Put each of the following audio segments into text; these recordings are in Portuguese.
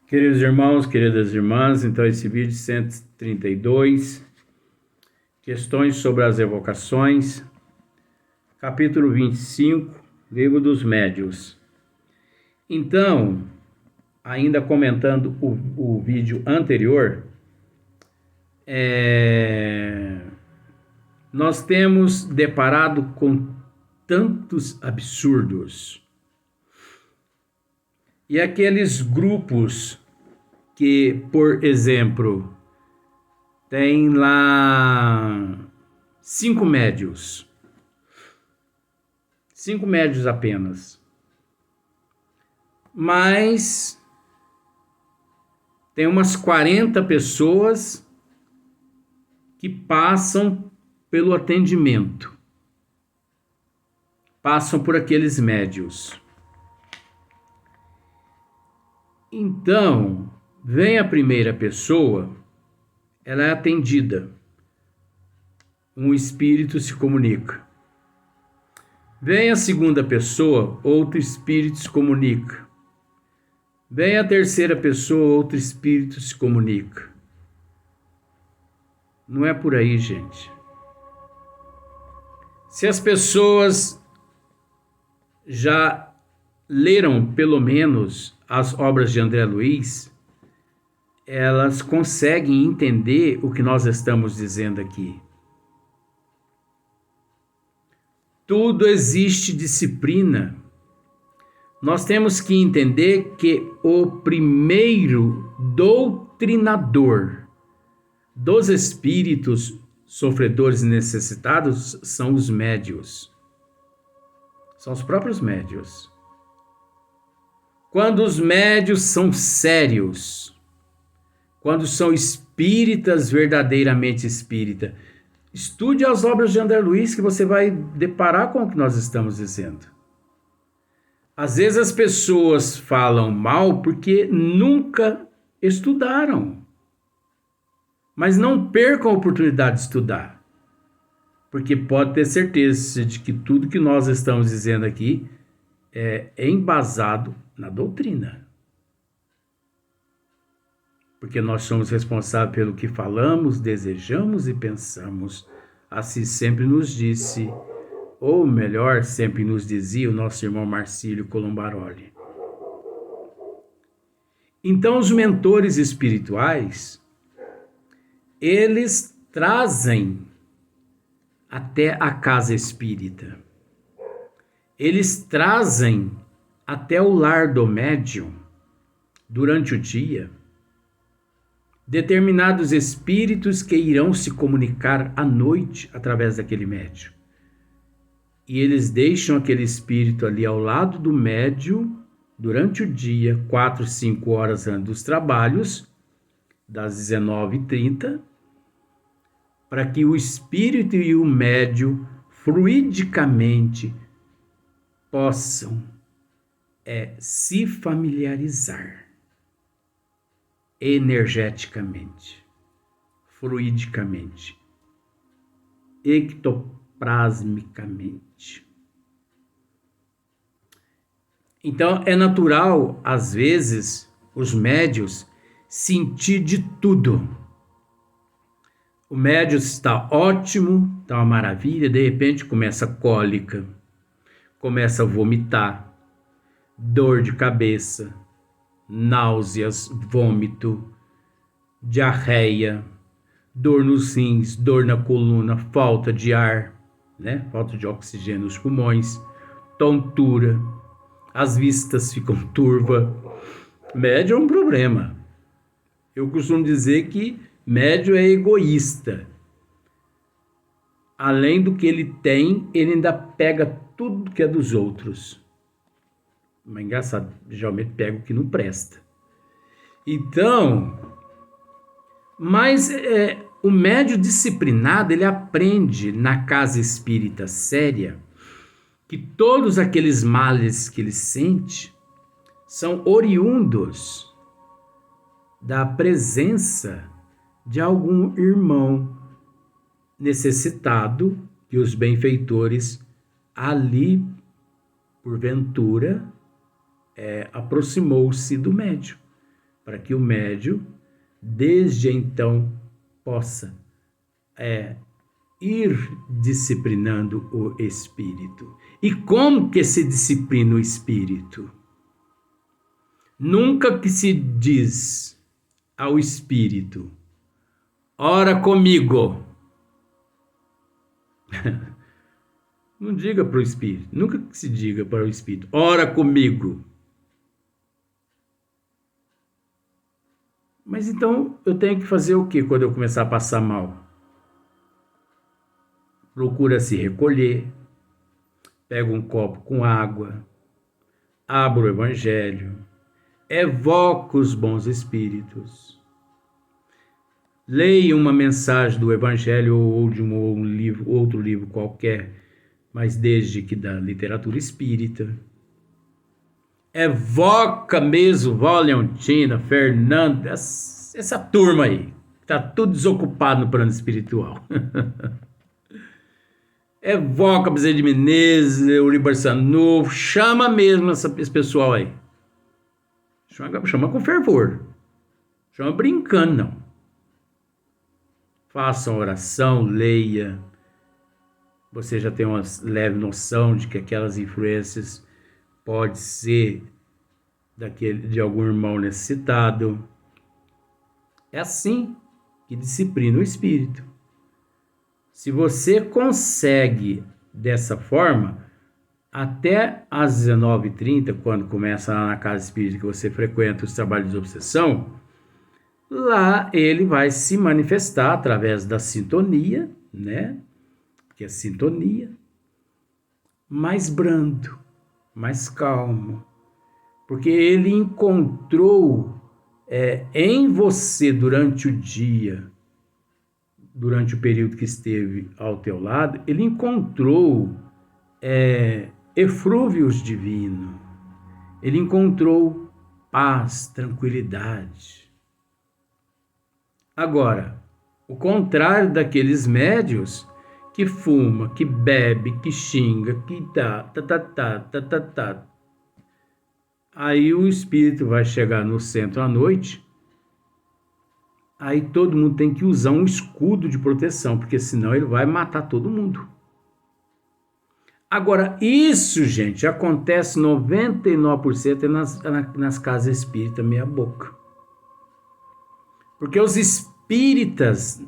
Queridos irmãos, queridas irmãs, então esse vídeo 132, questões sobre as evocações, capítulo 25, Livro dos Médiuns. Então, ainda comentando o vídeo anterior, nós temos deparado com tantos absurdos. E aqueles grupos que, por exemplo, tem lá 5 médios apenas, mas tem umas 40 pessoas que passam pelo atendimento, passam por aqueles médios. Então, vem a primeira pessoa, ela é atendida, um espírito se comunica. Vem a segunda pessoa, outro espírito se comunica. Vem a terceira pessoa, outro espírito se comunica. Não é por aí, gente. Se as pessoas já leram, pelo menos, as obras de André Luiz, elas conseguem entender o que nós estamos dizendo aqui. Tudo existe disciplina. Nós temos que entender que o primeiro doutrinador dos espíritos sofredores e necessitados são os médios. São os próprios médios. Quando os médios são sérios, quando são espíritas, verdadeiramente espírita, estude as obras de André Luiz que você vai deparar com o que nós estamos dizendo. Às vezes as pessoas falam mal porque nunca estudaram. Mas não percam a oportunidade de estudar. Porque pode ter certeza de que tudo que nós estamos dizendo aqui é embasado na doutrina. Porque nós somos responsáveis pelo que falamos, desejamos e pensamos. Assim sempre nos disse, ou melhor, sempre nos dizia o nosso irmão Marcílio Colombaroli. Então, os mentores espirituais, eles trazem até a casa espírita. Eles trazem até o lar do médium, durante o dia, determinados espíritos que irão se comunicar à noite através daquele médium. E eles deixam aquele espírito ali ao lado do médium durante o dia, 4, 5 horas antes dos trabalhos, das 19h30, para que o espírito e o médium fluidicamente possam se familiarizar energeticamente, fluidicamente, ectoplasmicamente. Então é natural, às vezes, os médios sentir de tudo. O médium está ótimo, está uma maravilha, de repente começa cólica, começa a vomitar, dor de cabeça, náuseas, vômito, diarreia, dor nos rins, dor na coluna, falta de ar, falta de oxigênio nos pulmões, tontura, as vistas ficam turvas. Médium é um problema. Eu costumo dizer que médium é egoísta. Além do que ele tem, ele ainda pega tudo que é dos outros. Mas engraçado, geralmente pega o que não presta. Então, mas o médium disciplinado, ele aprende na casa espírita séria que todos aqueles males que ele sente são oriundos da presença de algum irmão necessitado que os benfeitores ali, porventura, aproximou-se do médium para que o médium, desde então, possa ir disciplinando o espírito. E como que se disciplina o espírito? Nunca que se diz ao espírito, ora comigo. Não diga para o espírito, nunca que se diga para o espírito, ora comigo. Mas então eu tenho que fazer o que quando eu começar a passar mal? Procura se recolher, pega um copo com água, abra o evangelho, evoca os bons espíritos, leia uma mensagem do evangelho ou de um livro, outro livro qualquer, mas desde que da literatura espírita. Evoca mesmo Vó Leontina, Fernando, essa turma aí, tá tudo desocupado no plano espiritual. Evoca Bezerra de Menezes, Euribar Sanufo, chama mesmo esse pessoal aí. Chama com fervor. Chama brincando, não. Faça uma oração, leia. Você já tem uma leve noção de que aquelas influências pode ser de algum irmão necessitado. É assim que disciplina o espírito. Se você consegue dessa forma, até às 19h30, quando começa lá na casa espírita que você frequenta os trabalhos de obsessão, lá ele vai se manifestar através da sintonia, né? Que é sintonia, mais brando, mais calmo, porque ele encontrou em você durante o dia, durante o período que esteve ao teu lado, ele encontrou eflúvios divinos, ele encontrou paz, tranquilidade. Agora, o contrário daqueles médios que fuma, que bebe, que xinga, que tá. Aí o espírito vai chegar no centro à noite, aí todo mundo tem que usar um escudo de proteção, porque senão ele vai matar todo mundo. Agora, isso, gente, acontece 99% nas casas espíritas meia boca. Porque os espíritas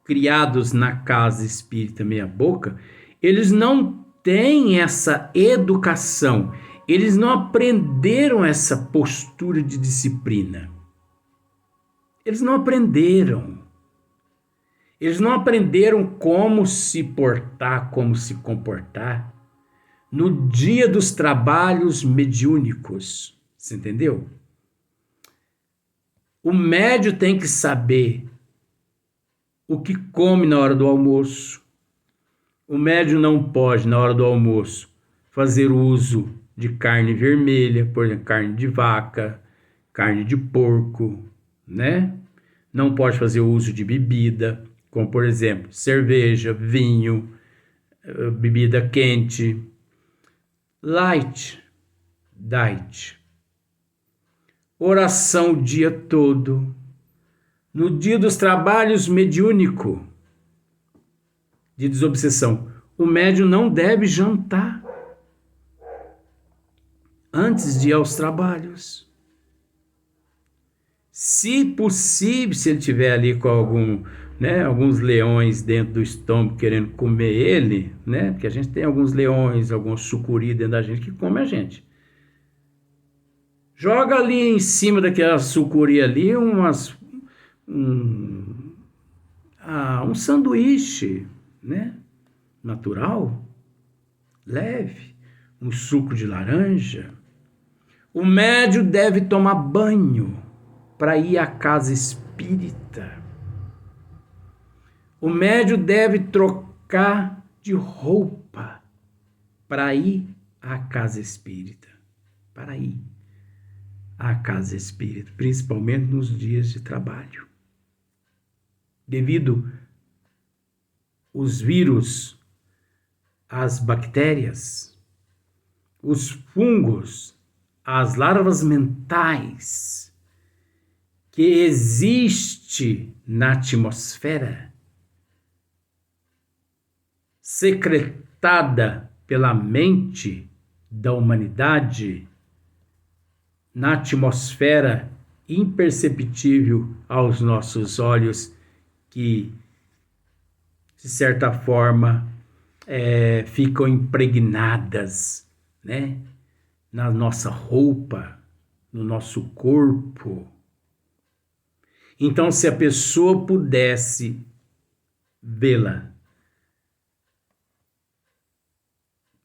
criados na casa espírita meia boca, eles não têm essa educação, eles não aprenderam essa postura de disciplina. Eles não aprenderam. Eles não aprenderam como se portar, como se comportar no dia dos trabalhos mediúnicos. Você entendeu? O médium tem que saber o que come na hora do almoço. O médium não pode, na hora do almoço, fazer uso de carne vermelha, por exemplo, carne de vaca, carne de porco, né? Não pode fazer uso de bebida, como por exemplo, cerveja, vinho, bebida quente, light, diet. Oração o dia todo. No dia dos trabalhos mediúnico, de desobsessão, o médium não deve jantar antes de ir aos trabalhos. Se possível, se ele tiver ali com alguns leões dentro do estômago querendo comer ele, né? Porque a gente tem alguns leões, alguns sucuri dentro da gente que come a gente. Joga ali em cima daquela sucuri ali um sanduíche, né? Natural, leve, um suco de laranja. O médium deve tomar banho para ir à casa espírita. O médium deve trocar de roupa para ir à casa espírita. Para ir à casa espírita, principalmente nos dias de trabalho. Devido os vírus, as bactérias, os fungos, as larvas mentais que existe na atmosfera, secretada pela mente da humanidade, na atmosfera imperceptível aos nossos olhos, que, de certa forma, ficam impregnadas, né, na nossa roupa, no nosso corpo. Então, se a pessoa pudesse vê-la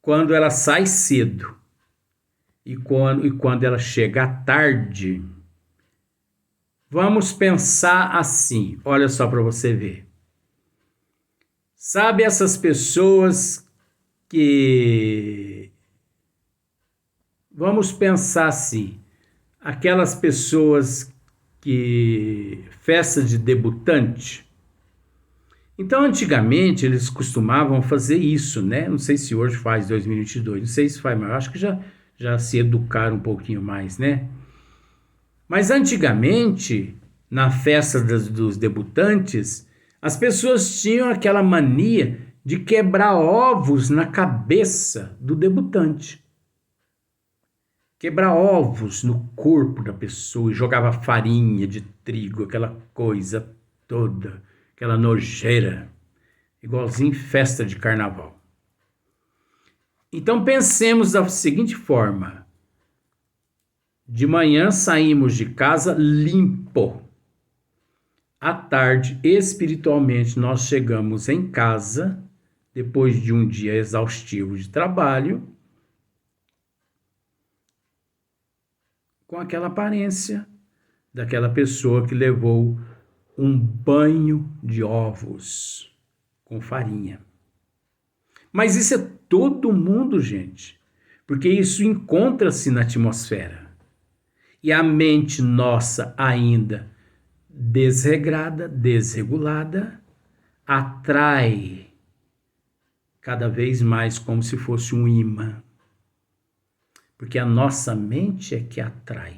quando ela sai cedo e quando ela chega à tarde, vamos pensar assim, olha só para você ver. Sabe essas pessoas que... Vamos pensar assim, aquelas pessoas que... Festa de debutante. Então, antigamente, eles costumavam fazer isso, né? Não sei se hoje faz, 2022, não sei se faz, mas eu acho que já se educaram um pouquinho mais, né? Mas antigamente, na festa dos debutantes, as pessoas tinham aquela mania de quebrar ovos na cabeça do debutante. Quebrar ovos no corpo da pessoa e jogava farinha de trigo, aquela coisa toda, aquela nojeira, igualzinho festa de carnaval. Então pensemos da seguinte forma: de manhã saímos de casa limpo. À tarde, espiritualmente, nós chegamos em casa, depois de um dia exaustivo de trabalho, com aquela aparência daquela pessoa que levou um banho de ovos com farinha. Mas isso é todo mundo, gente, porque isso encontra-se na atmosfera. E a mente nossa ainda desregrada, desregulada, atrai cada vez mais como se fosse um imã. Porque a nossa mente é que atrai.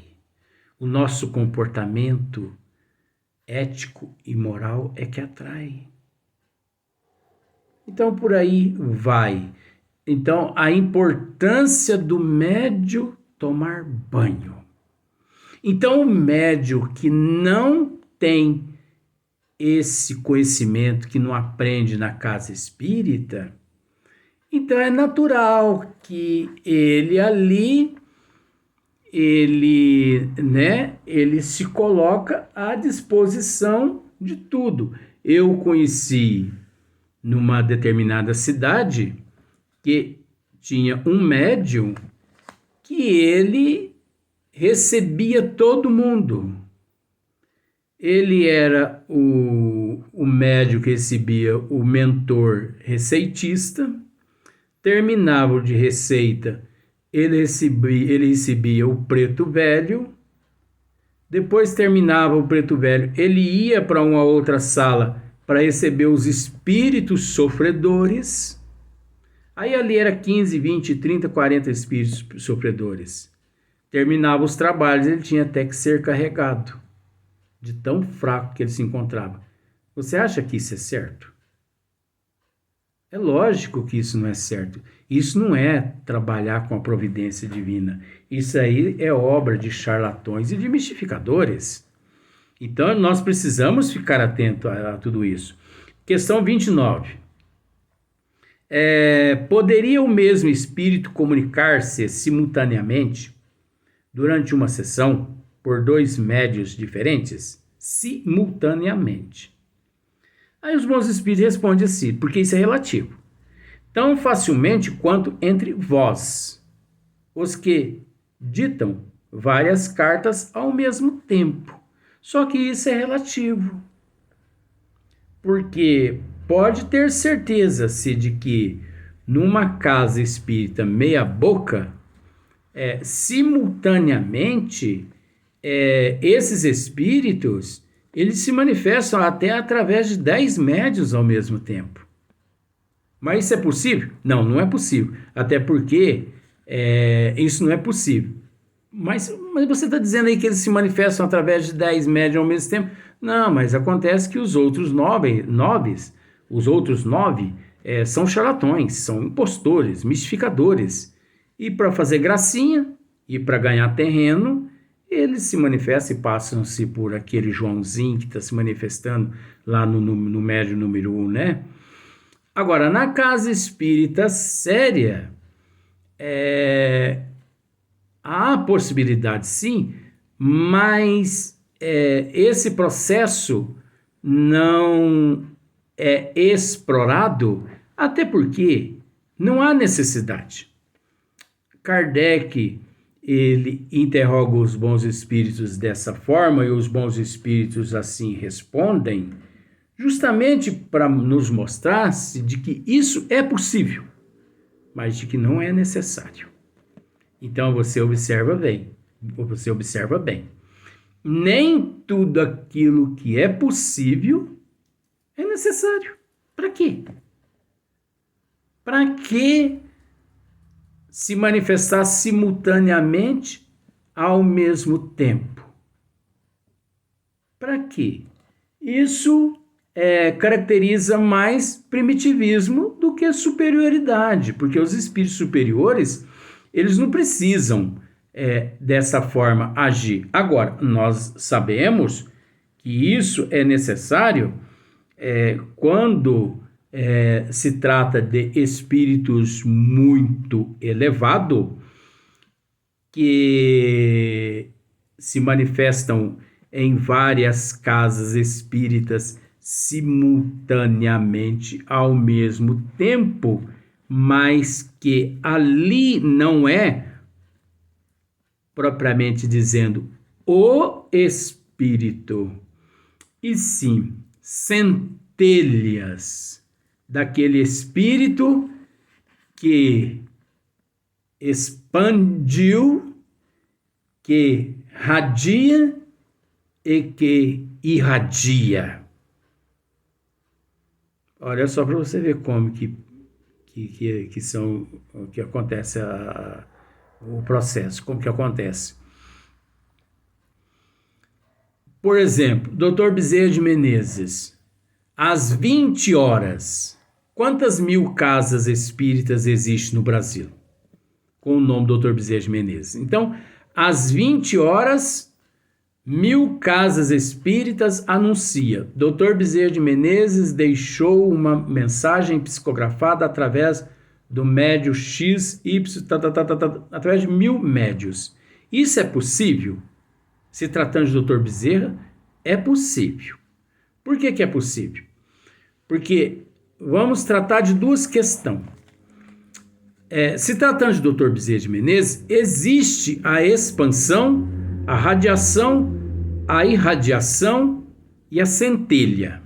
O nosso comportamento ético e moral é que atrai. Então, por aí vai. Então, a importância do médium tomar banho. Então, o médium que não tem esse conhecimento, que não aprende na casa espírita, então é natural que ele ali, ele se coloca à disposição de tudo. Eu conheci numa determinada cidade que tinha um médium que ele recebia todo mundo. Ele era o médium que recebia o mentor receitista, terminava o de receita, ele recebia o preto velho, depois terminava o preto velho, ele ia para uma outra sala para receber os espíritos sofredores. Aí ali era 15, 20, 30, 40 espíritos sofredores. Terminava os trabalhos, ele tinha até que ser carregado, de tão fraco que ele se encontrava. Você acha que isso é certo? É lógico que isso não é certo. Isso não é trabalhar com a providência divina. Isso aí é obra de charlatões e de mistificadores. Então, nós precisamos ficar atento a tudo isso. Questão 29. Poderia o mesmo espírito comunicar-se simultaneamente durante uma sessão por dois médiuns diferentes? Simultaneamente. Aí os bons espíritos respondem assim, porque isso é relativo. Tão facilmente quanto entre vós, os que ditam várias cartas ao mesmo tempo. Só que isso é relativo. Porque pode ter certeza-se de que numa casa espírita meia boca, simultaneamente, esses espíritos, eles se manifestam até através de 10 médiuns ao mesmo tempo. Mas isso é possível? Não, não é possível. Até porque isso não é possível. Mas Mas você está dizendo aí que eles se manifestam através de 10 médios ao mesmo tempo? Não, mas acontece que os outros nove são charlatões, são impostores, mistificadores. E para fazer gracinha e para ganhar terreno, eles se manifestam e passam-se por aquele Joãozinho que está se manifestando lá no médium número 1, né? Agora, na casa espírita séria, há possibilidade sim, mas esse processo não é explorado, até porque não há necessidade. Kardec, ele interroga os bons espíritos dessa forma e os bons espíritos assim respondem, justamente para nos mostrar de que isso é possível, mas de que não é necessário. Então você observa bem. Nem tudo aquilo que é possível é necessário. Para quê? Para que se manifestar simultaneamente ao mesmo tempo? Para quê? Isso caracteriza mais primitivismo do que superioridade, porque os espíritos superiores, eles não precisam dessa forma agir. Agora, nós sabemos que isso é necessário quando se trata de espíritos muito elevados que se manifestam em várias casas espíritas simultaneamente ao mesmo tempo, mas que ali não é, propriamente dizendo, o espírito, e sim centelhas daquele espírito que expandiu, que radia e que irradia. Olha só para você ver como que acontece o processo, como que acontece. Por exemplo, Dr. Bezerra de Menezes, às 20 horas, quantas mil casas espíritas existem no Brasil? Com o nome Dr. Bezerra de Menezes. Então, às 20 horas, 1000 casas espíritas anuncia. Dr. Bezerra de Menezes deixou uma mensagem psicografada através do médio X, Y, através de 1000 médios. Isso é possível? Se tratando de Dr. Bezerra, é possível. Por que é possível? Porque vamos tratar de duas questões. Se tratando de Dr. Bezerra de Menezes, existe a expansão, a radiação, a irradiação e a centelha.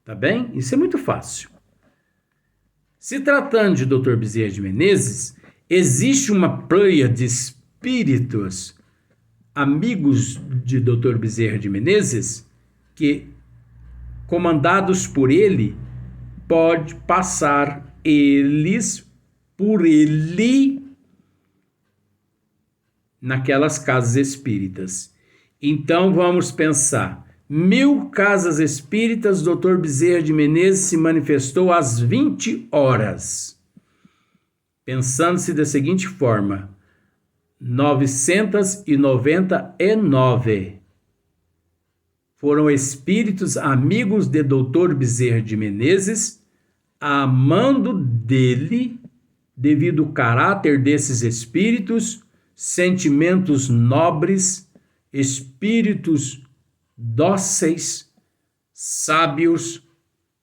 Tá bem? Isso é muito fácil. Se tratando de Dr. Bezerra de Menezes, existe uma pleia de espíritos amigos de Dr. Bezerra de Menezes que, comandados por ele, pode passar eles por ele naquelas casas espíritas. Então vamos pensar, 1000 casas espíritas, Dr. Bezerra de Menezes se manifestou às 20 horas. Pensando-se da seguinte forma, 999 foram espíritos amigos de Dr. Bezerra de Menezes, amando dele, devido ao caráter desses espíritos, sentimentos nobres, espíritos dóceis, sábios,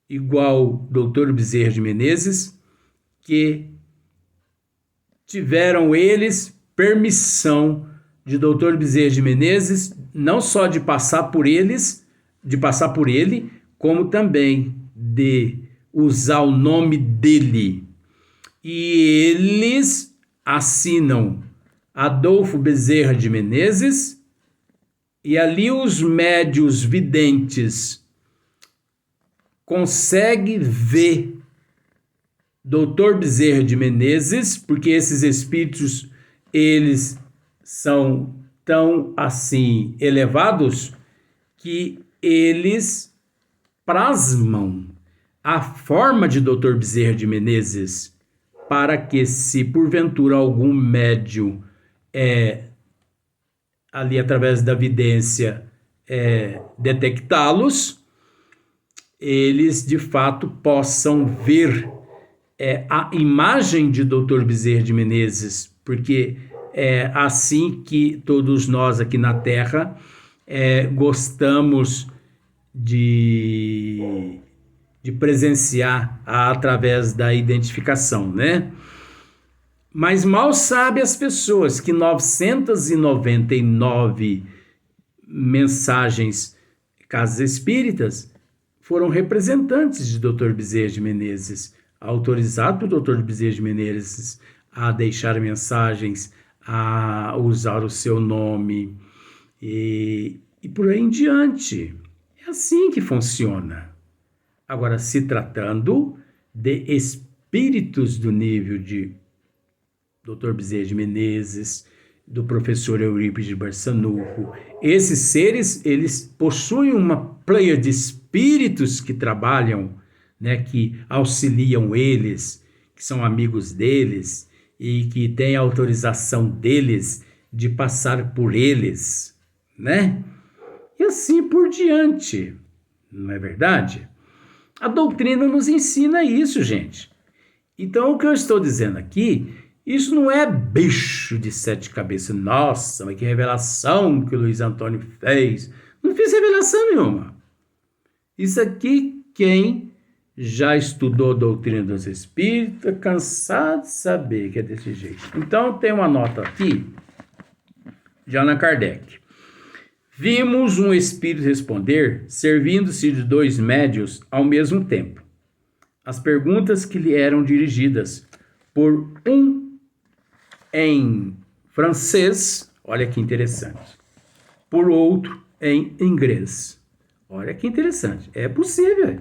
igual Dr. Bezerra de Menezes, que tiveram eles permissão de Dr. Bezerra de Menezes, não só de passar por ele, como também de usar o nome dele. E eles assinam Adolfo Bezerra de Menezes, e ali os médios videntes conseguem ver Dr. Bezerra de Menezes, porque esses espíritos, eles são tão assim elevados que eles plasmam a forma de Dr. Bezerra de Menezes para que, se porventura algum médium ali através da vidência detectá-los, eles de fato possam ver a imagem de Dr. Bezerra de Menezes, porque é assim que todos nós aqui na Terra gostamos de presenciar através da identificação, né? Mas mal sabe as pessoas que 999 mensagens casas espíritas foram representantes de Dr. Bezerra de Menezes, autorizados por Dr. Bezerra de Menezes a deixar mensagens, a usar o seu nome e por aí em diante. É assim que funciona. Agora, se tratando de espíritos do nível de Dr. Bezerra de Menezes, do professor Eurípides de Barçanufo, esses seres, eles possuem uma pleia de espíritos que trabalham, né, que auxiliam eles, que são amigos deles e que têm a autorização deles de passar por eles, né? E assim por diante, não é verdade? A doutrina nos ensina isso, gente. Então, o que eu estou dizendo aqui, isso não é bicho de 7 cabeças. Nossa, mas que revelação que o Luiz Antônio fez. Não fiz revelação nenhuma. Isso aqui, quem já estudou a doutrina dos espíritos, cansado de saber que é desse jeito. Então, tem uma nota aqui de Allan Kardec. Vimos um espírito responder, servindo-se de 2 médios ao mesmo tempo. As perguntas que lhe eram dirigidas por um em francês, olha que interessante, por outro em inglês. Olha que interessante, é possível.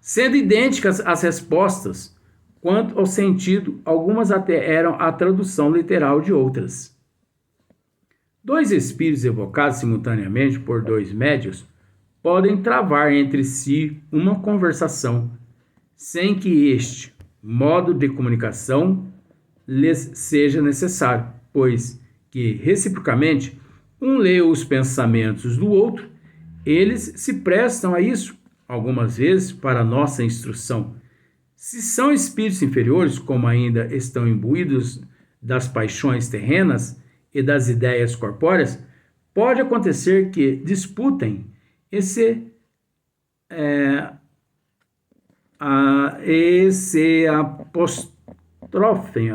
Sendo idênticas as respostas, quanto ao sentido, algumas até eram a tradução literal de outras. 2 espíritos evocados simultaneamente por 2 médios podem travar entre si uma conversação, sem que este modo de comunicação lhes seja necessário, pois que, reciprocamente, um lê os pensamentos do outro, eles se prestam a isso, algumas vezes, para nossa instrução. Se são espíritos inferiores, como ainda estão imbuídos das paixões terrenas e das ideias corpóreas, pode acontecer que disputem esse apóstrofe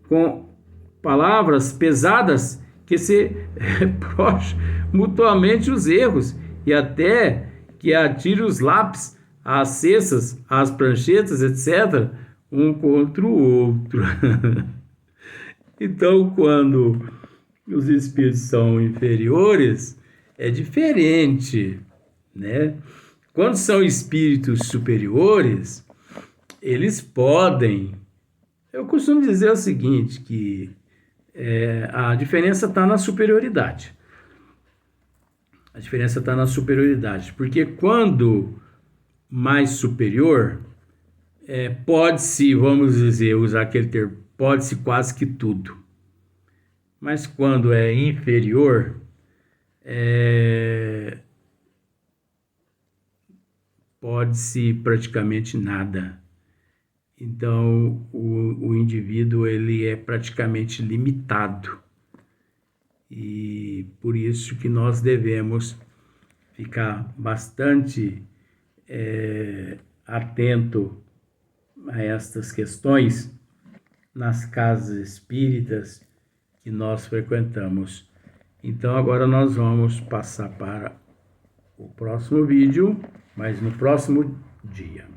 com palavras pesadas que se reprocham mutuamente os erros e até que atire os lápis, as cestas, as pranchetas, etc., um contra o outro. Então, quando os espíritos são inferiores, é diferente, né? Quando são espíritos superiores, eles podem... Eu costumo dizer o seguinte, que a diferença está na superioridade. A diferença está na superioridade, porque quando mais superior, pode-se, vamos dizer, usar aquele termo, pode-se quase que tudo. Mas quando é inferior, pode-se praticamente nada. Então, o indivíduo ele é praticamente limitado. E por isso que nós devemos ficar bastante atento a estas questões nas casas espíritas que nós frequentamos. Então, agora nós vamos passar para o próximo vídeo, mas no próximo dia.